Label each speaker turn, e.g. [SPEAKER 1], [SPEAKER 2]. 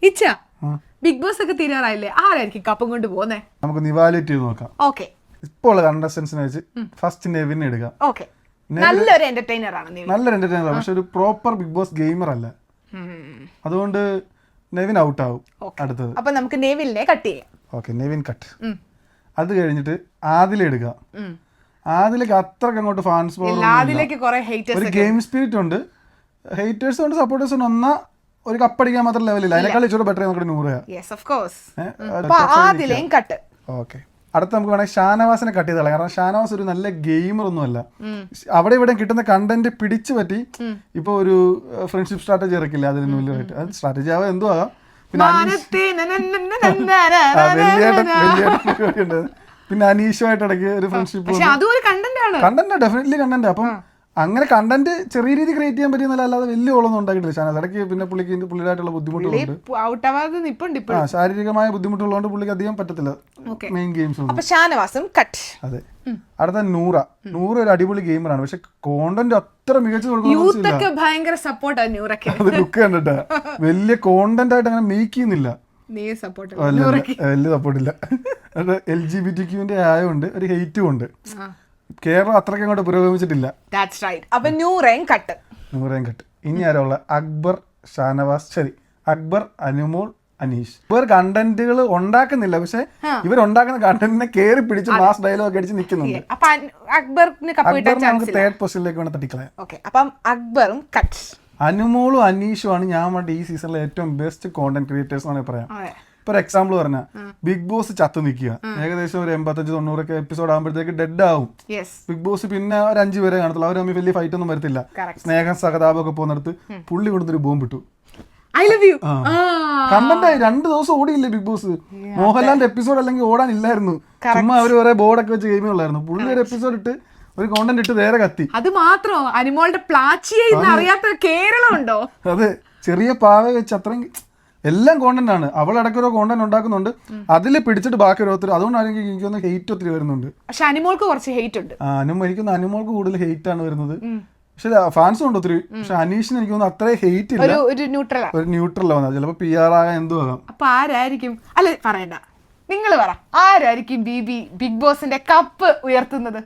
[SPEAKER 1] ഇച്ച big boss ഒക്കെ തീരാറായില്ലേ, ആരായിരിക്കും കപ്പും കൊണ്ട് പോകുന്നേ?
[SPEAKER 2] നമുക്ക് ഇവാലുവേറ്റ് ചെയ്ത് നോക്കാം.
[SPEAKER 1] ഓക്കെ,
[SPEAKER 2] ഇപ്പോൾ കണ്ടസ്റ്റൻസിനെ വെച്ച് ഫസ്റ്റ് നെവിനെ എടുക്കാം.
[SPEAKER 1] ഓക്കെ, നല്ലൊരു എന്റർടൈനർ ആണ് നെവിൻ.
[SPEAKER 2] നല്ലൊരു എന്റർടൈനർ ആണ്, പക്ഷെ ഒരു പ്രോപ്പർ ബിഗ് ബോസ് ഗെയിമർ അല്ല. അതുകൊണ്ട് നെവിൻ ഔട്ട് ആവും. അടുത്തത്
[SPEAKER 1] അപ്പൊ നമുക്ക് നെവിനെ കട്ട് ചെയ്യാം.
[SPEAKER 2] Okay, Nevin cut. അത് കഴിഞ്ഞിട്ട് ആദിലെ എടുക്കുക. ആദിലേക്ക് അത്രക്ക് അങ്ങോട്ട് ഫാൻസ് ഒരു ഗെയിം സ്പിരിറ്റ് ഉണ്ട്, ഹേറ്റേഴ്സ് ഉണ്ട്, സപ്പോർട്ടേഴ്സ് ഉണ്ട്. ഒന്നാ ഒരു കപ്പടിക്കാൻ മാത്രം ലെവലില്ല, അതിനേക്കാൾ ഇച്ചിരി ബെറ്റർ നമുക്ക്
[SPEAKER 1] 100.
[SPEAKER 2] ഓക്കെ, അടുത്ത നമുക്ക് വേണമെങ്കിൽ ഷാനവാസിനെ കട്ട് ചെയ്ത് കളയാം. കാരണം ഷാനവാസ് ഒരു നല്ല ഗെയിമർ ഒന്നും അല്ല. അവിടെ ഇവിടെ കിട്ടുന്ന കണ്ടന്റ് പിടിച്ചു പറ്റി ഇപ്പൊ ഒരു ഫ്രണ്ട്ഷിപ്പ് സ്ട്രാറ്റജി ഇറക്കില്ല, അതിന് വലിയതായിട്ട് അത് സ്ട്രാറ്റജി ആവാം, എന്തോ ആകാം. പിന്നെ അനീഷുമായിട്ട് ഇടയ്ക്ക് ഒരു ഫ്രണ്ട്ഷിപ്പ് കണ്ടന്റ് ഡെഫിനറ്റ്ലി കണ്ടന്റ്. അപ്പം അങ്ങനെ കണ്ടന്റ് ചെറിയ രീതി ക്രിയേറ്റ് ചെയ്യാൻ പറ്റിയെന്നല്ലാതെ വലിയ ഓളൊന്നും ഉണ്ടാക്കിയിട്ടില്ല ഷാനവാസ്. ഇടയ്ക്ക് പിന്നെ പുള്ളിയായിട്ടുള്ള ബുദ്ധിമുട്ടുകളുണ്ട്, ശാരീരികമായ ബുദ്ധിമുട്ടുള്ളതുകൊണ്ട് പുള്ളിക്ക് അധികം പറ്റത്തില്ല മെയിൻ ഗെയിംസ്. അതെ, അടുത്ത നൂറ ഒരു അടിപൊളി ഗെയിമറാണ്, പക്ഷെ കോണ്ടന്റ് അത്ര മികച്ച അത് ലുക്ക് കണ്ടിട്ടാ വലിയ കോണ്ടന്റ് ആയിട്ട് അങ്ങനെ മേക്ക് ചെയ്യുന്നില്ല, വലിയ സപ്പോർട്ടില്ല. LGBTQ ആയതുകൊണ്ട് ഒരു ഹെയ്റ്റും ഉണ്ട്. കേരളം അത്രയ്ക്ക് അങ്ങോട്ട് പുരോഗമിച്ചിട്ടില്ല.
[SPEAKER 1] നൂറേം കട്ട്.
[SPEAKER 2] ഇനി ആരുള്ള അക്ബർ, ഷാനവാസ്, ശരി, അക്ബർ, അനുമോൾ, അനീഷ്. ഇവർ കണ്ടന്റുകൾ ഉണ്ടാക്കുന്നില്ല, പക്ഷെ ഇവരുണ്ടാക്കുന്ന കണ്ടന്റിനെ കേറി പിടിച്ച് മാസ് ഡയലോഗ് അടിച്ച് നിൽക്കുന്നുണ്ട്. നമുക്ക് തേർഡ് പൊസിഷനിലേക്ക് വേണം തട്ടിക്കളയാം. അനുമോളും അനീഷും ആണ് ഞാൻ വേണ്ട ഈ സീസണിലെ ഏറ്റവും ബെസ്റ്റ് കോണ്ടന്റ് ക്രിയേറ്റേഴ്സ് ആണ് പറയാം. ഇപ്പൊ ഒരു എക്സാമ്പിൾ പറഞ്ഞ ബിഗ് ബോസ് ചത്തു നിൽക്കുക, ഏകദേശം ഒരു 85-90 എപ്പിസോഡ് ആകുമ്പോഴത്തേക്ക് ഡെഡ് ആവും. ബിഗ് ബോസ് പിന്നെ ഒരു 5 പേരെ കാണത്തില്ല, അവർ തമ്മിൽ വലിയ ഫൈറ്റ് ഒന്നും വരത്തില്ല. സ്നേഹം സഹതാപമൊക്കെ പോകുന്നിടത്ത് പുള്ളി കൊണ്ടൊരു ബോംബ് ഇട്ടു. കണ്ടന്റായി 2 ദിവസം ഓടിയില്ലേ ബിഗ് ബോസ്. മോഹൻലാലിന്റെ എപ്പിസോഡ് അല്ലെങ്കിൽ ഓടാനില്ലായിരുന്നു, ചുമ്മാ അവര് കുറെ ബോർഡൊക്കെ വെച്ച് ഗെയിമേ ഉള്ളായിരുന്നു. പുള്ളി ഒരു എപ്പിസോഡ് ഇട്ട് ഒരു കോണ്ടന്റ് ഇട്ട് നേരെ കത്തി.
[SPEAKER 1] അത് മാത്രോ, അനുമോളുടെ പ്ലാച്ചിയെ അറിയാത്ത കേരളം ഉണ്ടോ?
[SPEAKER 2] അതെ, ചെറിയ പാവ വെച്ച് അത്രയും എല്ലാം കോണ്ടന്റ് ആണ്. അവളടക്കൊരു കോണ്ടന്റ് ഉണ്ടാക്കുന്നുണ്ട്, അതിൽ പിടിച്ചിട്ട് ബാക്കി ഓരോരുത്തർ. അതുകൊണ്ടാണെങ്കിൽ എനിക്കൊന്ന് ഹെയ്റ്റ് ഒത്തിരി വരുന്നുണ്ട്.
[SPEAKER 1] പക്ഷെ അനുമോൾക്ക് കുറച്ച് ഹെയ്റ്റ് ഉണ്ട്.
[SPEAKER 2] എനിക്കൊന്ന് അനുമോൾക്ക് കൂടുതൽ ഹെയ്റ്റ് ആണ് വരുന്നത്. പക്ഷെ ഫാൻസും ഉണ്ട് ഒത്തിരി. പക്ഷെ അനീഷിന് എനിക്ക് തോന്നുന്നു അത്രയും ഹെയ്റ്റ് ഇല്ല, ഒരു ന്യൂട്രൽ ആവുന്നത്. ചിലപ്പോ PR ആകാൻ എന്തോ ആകാം.
[SPEAKER 1] അപ്പൊ ആരായിരിക്കും, അല്ലെ പറയണ്ട, നിങ്ങൾ പറ, ആരായിരിക്കും ബിഗ് ബോസിന്റെ കപ്പ് ഉയർത്തുന്നത്?